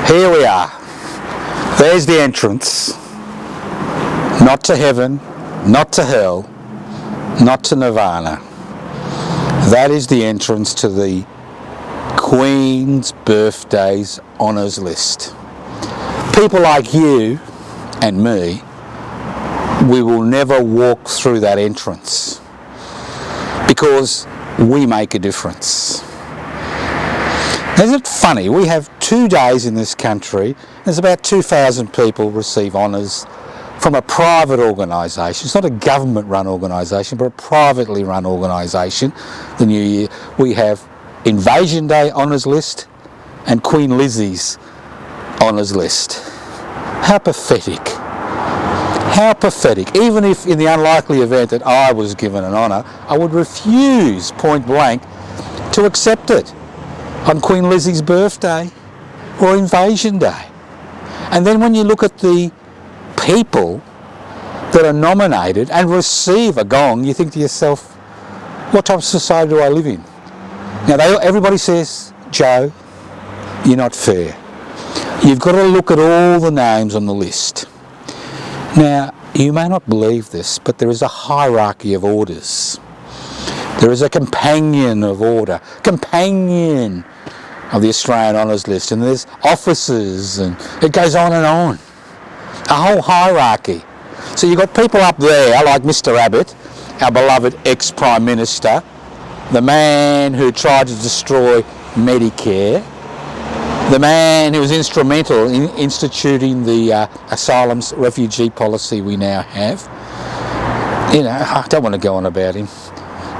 Here we are. There's the entrance. Not to heaven, not to hell, not to nirvana. That is the entrance to the Queen's Birthday's honours list. People like you and me, we will never walk through that entrance because we make a difference. Isn't it funny? We have 2 days in this country. There's about 2,000 people receive honours from a private organisation. It's not a government-run organisation, but a privately run organisation. The New Year, we have Invasion Day honours list and Queen Lizzie's honours list. How pathetic. How pathetic. Even if in the unlikely event that I was given an honour, I would refuse point blank to accept it on Queen Lizzie's birthday or Invasion Day. And then when you look at the people that are nominated and receive a gong, you think to yourself, what type of society do I live in? Now everybody says, Joe, you're not fair. You've got to look at all the names on the list. Now, you may not believe this, but there is a hierarchy of orders. There is a companion of order, companion of the Australian Honours List, and there's officers, and it goes on and on. A whole hierarchy. So you've got people up there like Mr. Abbott, our beloved ex-Prime Minister, the man who tried to destroy Medicare, the man who was instrumental in instituting the asylum refugee policy we now have. You know, I don't want to go on about him.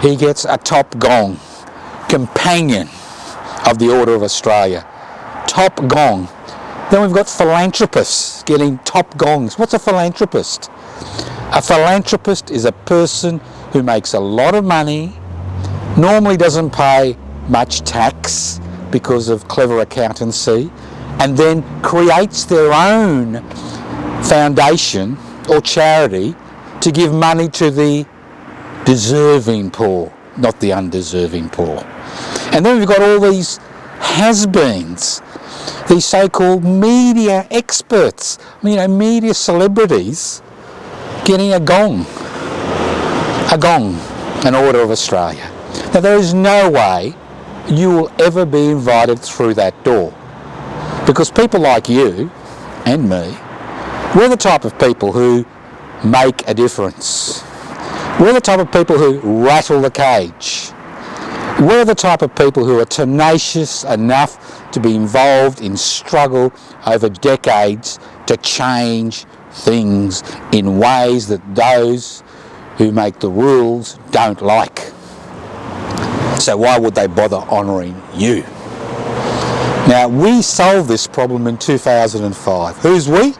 He gets a top gong, companion of the Order of Australia. Top gong. Then we've got philanthropists getting top gongs. What's a philanthropist? A philanthropist is a person who makes a lot of money, normally doesn't pay much tax because of clever accountancy, and then creates their own foundation or charity to give money to the deserving poor, not the undeserving poor. And then we've got all these has-beens, these so-called media experts, media celebrities getting a gong, an Order of Australia. Now there is no way you will ever be invited through that door, because people like you and me, we're the type of people who make a difference. We're the type of people who rattle the cage. We're the type of people who are tenacious enough to be involved in struggle over decades to change things in ways that those who make the rules don't like. So why would they bother honouring you? Now, we solved this problem in 2005. Who's we?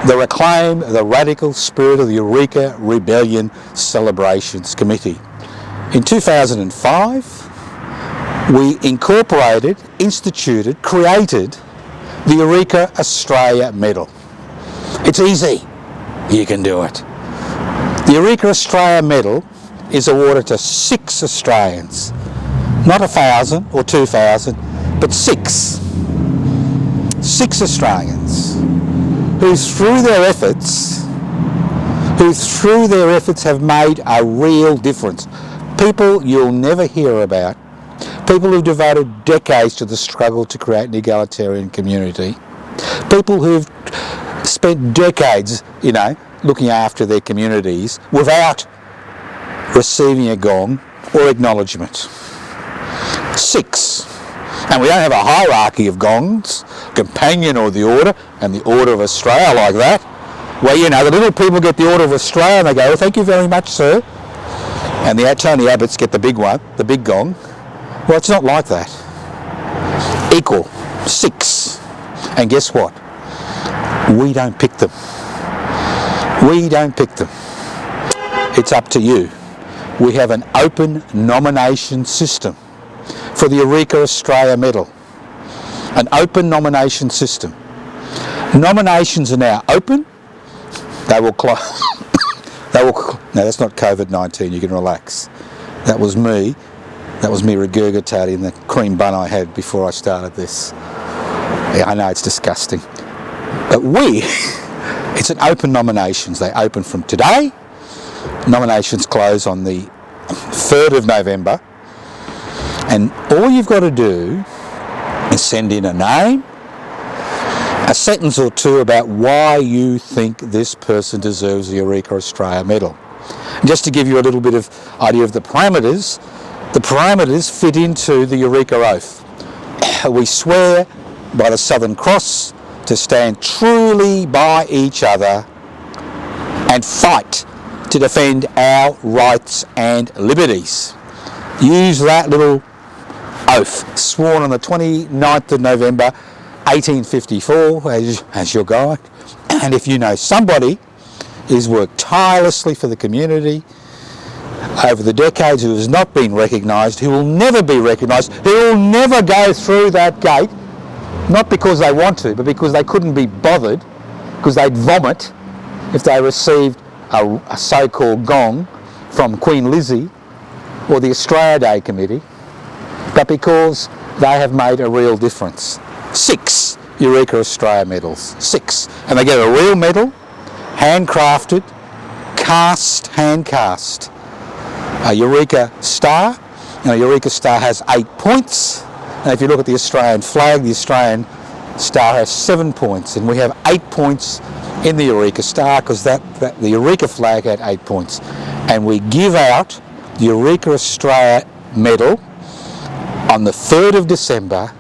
The Reclaim the Radical Spirit of the Eureka Rebellion Celebrations Committee. In 2005, we incorporated, instituted, created the Eureka Australia Medal. It's easy. You can do it. The Eureka Australia Medal is awarded to 6 Australians. Not 1,000 or 2,000, but 6. 6 Australians who through their efforts have made a real difference. People you'll never hear about, people who've devoted decades to the struggle to create an egalitarian community, people who've spent decades, looking after their communities without receiving a gong or acknowledgement. 6. And we don't have a hierarchy of gongs, companion or the order, and the Order of Australia like that. Well, the little people get the Order of Australia and they go, oh, thank you very much, sir. And the Tony Abbotts get the big one, the big gong. Well, it's not like that. Equal. 6. And guess what? We don't pick them. We don't pick them. It's up to you. We have an open nomination system for the Eureka Australia Medal. An open nomination system. Nominations are now open. They will close. No, that's not COVID-19. You can relax. That was me. That was me regurgitating the cream bun I had before I started this. Yeah, I know it's disgusting. But it's an open nominations. They open from today. Nominations close on the 3rd of November. And all you've got to do is send in a name, a sentence or two about why you think this person deserves the Eureka Australia medal. And just to give you a little bit of idea of the parameters fit into the Eureka Oath. We swear by the Southern Cross to stand truly by each other and fight to defend our rights and liberties. Use that little oath, sworn on the 29th of November 1854 as your guide. And if you know somebody who's worked tirelessly for the community over the decades, who has not been recognised, who will never be recognised, who will never go through that gate, not because they want to, but because they couldn't be bothered, because they'd vomit if they received a so-called gong from Queen Lizzie or the Australia Day Committee, but because they have made a real difference. 6 Eureka Australia medals, 6. And they get a real medal, handcrafted, hand-cast. A Eureka Star, and a Eureka Star has 8 points. And if you look at the Australian flag, the Australian Star has 7 points, and we have 8 points in the Eureka Star because the Eureka flag had 8 points. And we give out the Eureka Australia medal on the 3rd of December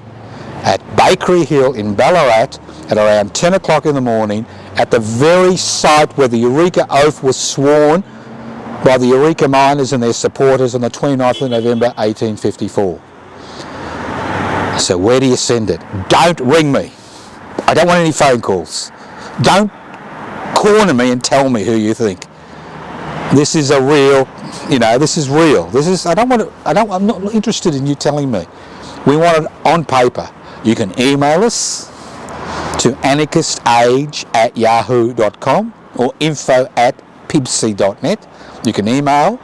at Bakery Hill in Ballarat at around 10 o'clock in the morning at the very site where the Eureka Oath was sworn by the Eureka miners and their supporters on the 29th of November 1854. So where do you send it? Don't ring me. I don't want any phone calls. Don't corner me and tell me who you think. This is a real, this is real. I'm not interested in you telling me. We want it on paper. You can email us to anarchistage@yahoo.com or info@pibc.net. You can email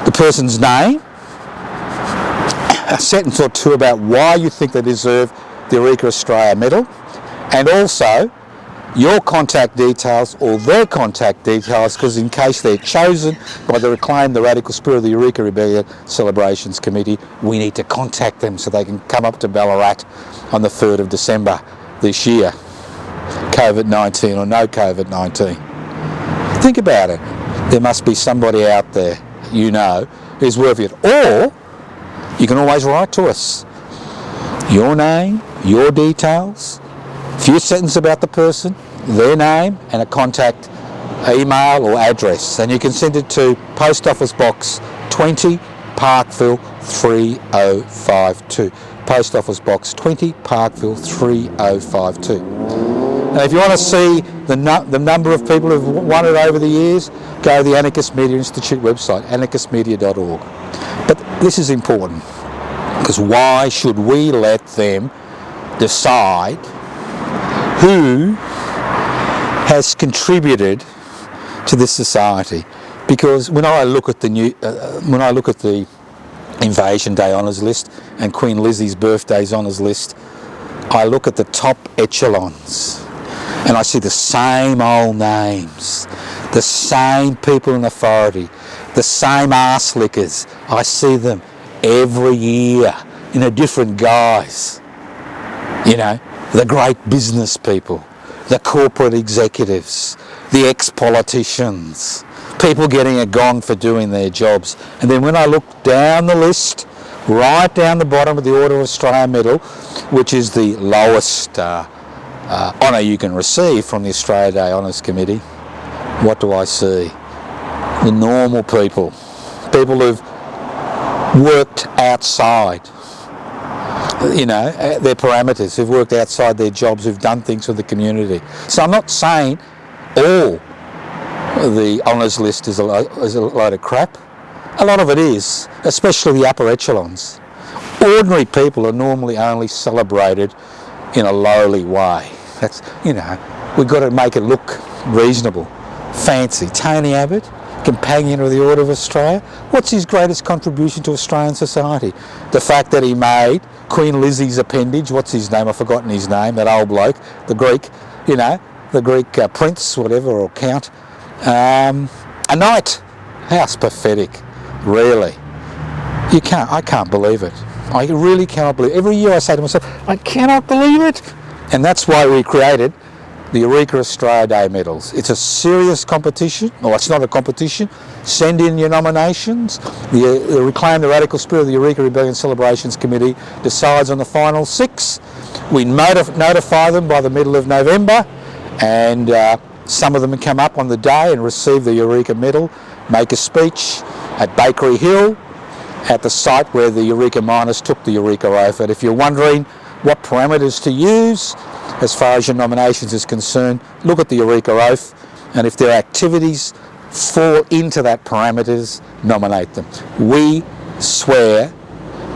the person's name, a sentence or two about why you think they deserve the Eureka Australia medal, and also your contact details or their contact details, because in case they're chosen by the Reclaim the Radical Spirit of the Eureka Rebellion Celebrations Committee, we need to contact them so they can come up to Ballarat on the 3rd of December this year. COVID-19 or no COVID-19. Think about it. There must be somebody out there, who's worthy of it. Or you can always write to us. Your name, your details, a few sentences about the person, their name, and a contact email or address. And you can send it to Post Office Box 20, Parkville 3052. Post Office Box 20, Parkville 3052. Now, if you want to see the number of people who've won it over the years, go to the Anarchist Media Institute website, anarchistmedia.org. But this is important, because why should we let them decide who has contributed to this society? Because when I look at the Invasion Day honours list and Queen Lizzie's birthday's honours list, I look at the top echelons and I see the same old names, the same people in authority, the same arse lickers. I see them every year in a different guise. The great business people, the corporate executives, the ex-politicians, people getting a gong for doing their jobs. And then when I look down the list, right down the bottom of the Order of Australia Medal, which is the lowest honour you can receive from the Australia Day Honours Committee, what do I see? The normal people who've worked outside, their parameters, who've worked outside their jobs, who've done things for the community. So I'm not saying all the honours list is a load of crap. A lot of it is, especially the upper echelons. Ordinary people are normally only celebrated in a lowly way. That's, we've got to make it look reasonable, fancy. Tony Abbott, Companion of the Order of Australia. What's his greatest contribution to Australian society? The fact that he made Queen Lizzie's appendage, what's his name? I've forgotten his name, that old bloke, the Greek, the Greek prince, whatever, or count, a knight. How's pathetic, really. I can't believe it. I really cannot believe it. Every year I say to myself, I cannot believe it. And that's why we created the Eureka Australia Day medals. It's a serious competition, or it's not a competition. Send in your nominations. The Reclaim the Radical Spirit of the Eureka Rebellion Celebrations Committee decides on the final 6. We notify them by the middle of November, and some of them come up on the day and receive the Eureka medal, make a speech at Bakery Hill, at the site where the Eureka miners took the Eureka Oath. And if you're wondering what parameters to use as far as your nominations is concerned, look at the Eureka Oath, and if their activities fall into that parameters, nominate them. We swear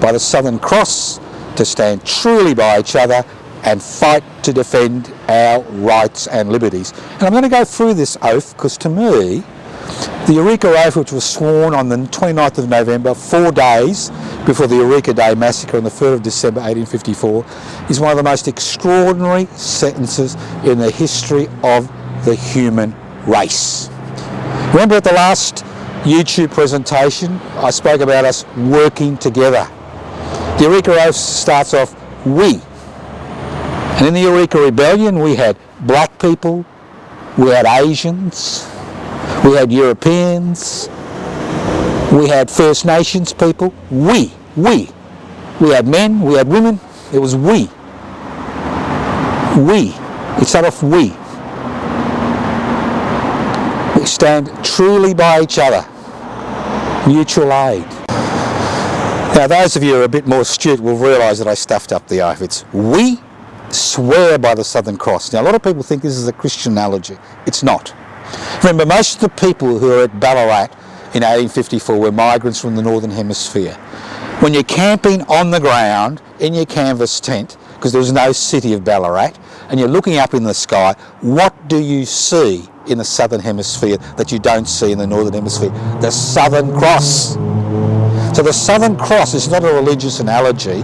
by the Southern Cross to stand truly by each other and fight to defend our rights and liberties. And I'm going to go through this oath because, to me, the Eureka Oath, which was sworn on the 29th of November, 4 days before the Eureka Day massacre on the 3rd of December 1854, is one of the most extraordinary sentences in the history of the human race. Remember at the last YouTube presentation, I spoke about us working together. The Eureka Oath starts off, we. And in the Eureka Rebellion, we had black people, we had Asians, we had Europeans, we had First Nations people, we had men, we had women, it was we. It started off we. We stand truly by each other, mutual aid. Now those of you who are a bit more astute will realise that I stuffed up the oath. It's we swear by the Southern Cross. Now a lot of people think this is a Christian analogy. It's not. Remember, most of the people who are at Ballarat in 1854 were migrants from the Northern Hemisphere. When you're camping on the ground in your canvas tent, because there was no city of Ballarat, and you're looking up in the sky, what do you see in the Southern Hemisphere that you don't see in the Northern Hemisphere? The Southern Cross. So the Southern Cross is not a religious analogy.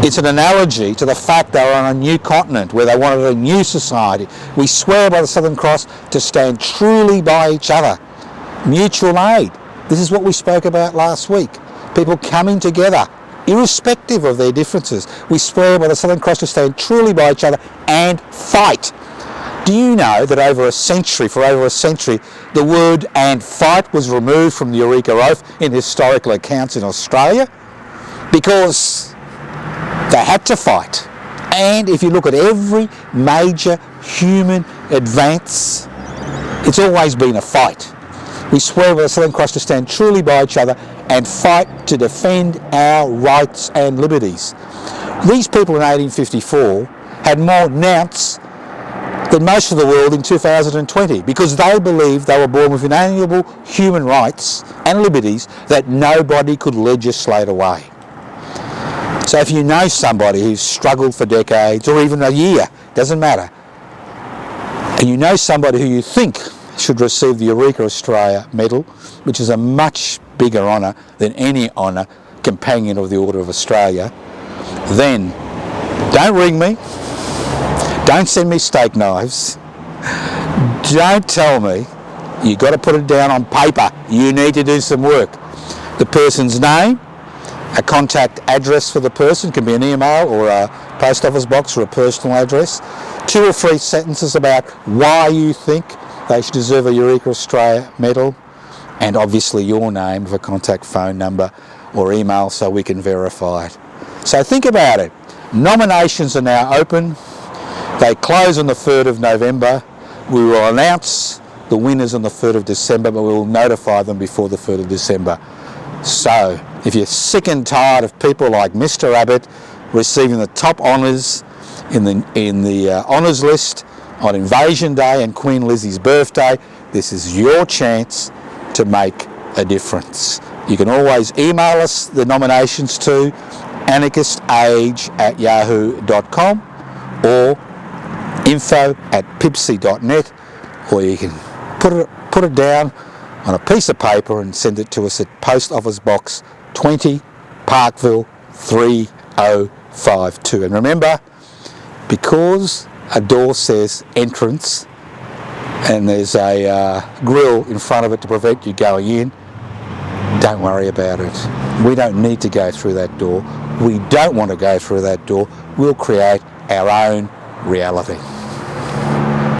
It's an analogy to the fact they were on a new continent where they wanted a new society. We swear by the Southern Cross to stand truly by each other. Mutual aid. This is what we spoke about last week. People coming together, irrespective of their differences. We swear by the Southern Cross to stand truly by each other and fight. Do you know that for over a century, the word "and fight" was removed from the Eureka Oath in historical accounts in Australia? Because they had to fight. And if you look at every major human advance, it's always been a fight. We swear by the Southern Cross to stand truly by each other and fight to defend our rights and liberties. These people in 1854 had more nounts than most of the world in 2020 because they believed they were born with inalienable human rights and liberties that nobody could legislate away. So if you know somebody who's struggled for decades or even a year, doesn't matter, and you know somebody who you think should receive the Eureka Australia medal, which is a much bigger honour than any honour companion of the Order of Australia, then don't ring me, don't send me steak knives, don't tell me, you've got to put it down on paper, you need to do some work. The person's name, a contact address for the person, can be an email or a post office box or a personal address, 2 or 3 sentences about why you think they should deserve a Eureka Australia medal, and obviously your name with a contact phone number or email so we can verify it. So think about it. Nominations are now open. They close on the 3rd of November. We will announce the winners on the 3rd of December, but we will notify them before the 3rd of December. So if you're sick and tired of people like Mr. Abbott receiving the top honours in the honours list on Invasion Day and Queen Lizzie's birthday, this is your chance to make a difference. You can always email us the nominations to anarchistage@yahoo.com or info@pipsy.net, or you can put it down on a piece of paper and send it to us at Post Office Box 20, Parkville 3052. And remember, because a door says entrance and there's a grill in front of it to prevent you going in, don't worry about it. We don't need to go through that door. We don't want to go through that door. We'll create our own reality.